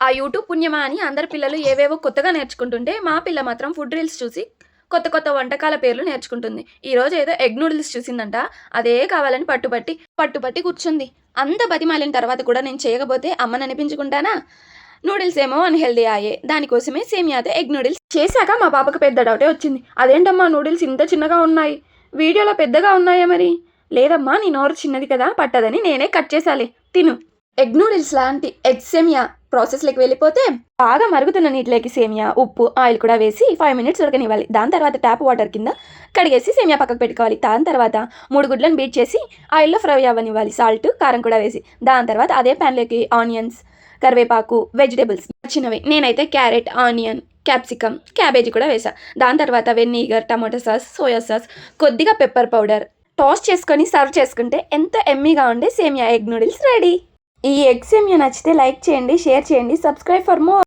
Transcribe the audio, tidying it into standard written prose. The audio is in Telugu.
ఆ యూట్యూబ్ పుణ్యమా అని అందరి పిల్లలు ఏవేవో కొత్తగా నేర్చుకుంటుంటే మా పిల్ల మాత్రం ఫుడ్ రీల్స్ చూసి కొత్త కొత్త వంటకాల పేర్లు నేర్చుకుంటుంది. ఈరోజు ఏదో ఎగ్ నూడిల్స్ చూసిందంట. అదే కావాలని పట్టుబట్టి కూర్చుంది. అంత బతిమాలిన తర్వాత కూడా నేను చేయకపోతే అమ్మని అనిపించుకుంటానా? నూడిల్స్ ఏమో అన్‌హెల్తీ ఆయే. దానికోసమే సేమియాతో ఎగ్ నూడిల్స్ చేశాక మా పాపకు పెద్ద డౌటే వచ్చింది. అదేంటమ్మా నూడిల్స్ ఇంత చిన్నగా ఉన్నాయి, వీడియోలో పెద్దగా ఉన్నాయా మరి? లేదమ్మా నీ నోరు చిన్నది కదా పట్టదని నేనే కట్ చేశాలే, తిను. ఎగ్ నూడిల్స్ లాంటి ఎగ్ సేమియా ప్రాసెస్లోకి వెళ్ళిపోతే బాగా మరుగుతున్న నీటిలోకి సేమియా, ఉప్పు, ఆయిల్ కూడా వేసి 5 మినిట్స్ ఉడకనివ్వాలి. దాని తర్వాత ట్యాప్ వాటర్ కింద కడిగేసి సేమియా పక్కకు పెట్టుకోవాలి. దాని తర్వాత 3 గుడ్లను బీట్ చేసి ఆయిల్లో ఫ్రై అవ్వనివ్వాలి, సాల్ట్, కారం కూడా వేసి. దాని తర్వాత అదే ప్యాన్లోకి ఆనియన్స్, కరివేపాకు, వెజిటేబుల్స్ నచ్చినవి, నేనైతే క్యారెట్, ఆనియన్, క్యాప్సికమ్, క్యాబేజీ కూడా వేసా. దాని తర్వాత vinegar, tomato sauce, soya sauce, కొద్దిగా పెప్పర్ పౌడర్ టాస్ చేసుకొని సర్వ్ చేసుకుంటే ఎంత ఎమ్మీగా ఉండే సేమియా ఎగ్ నూడిల్స్ రెడీ. ఈ ఎగ్ సేమియా నచ్చితే లైక్ చేయండి, షేర్ చేయండి, సబ్స్క్రైబ్ ఫర్ మోర్.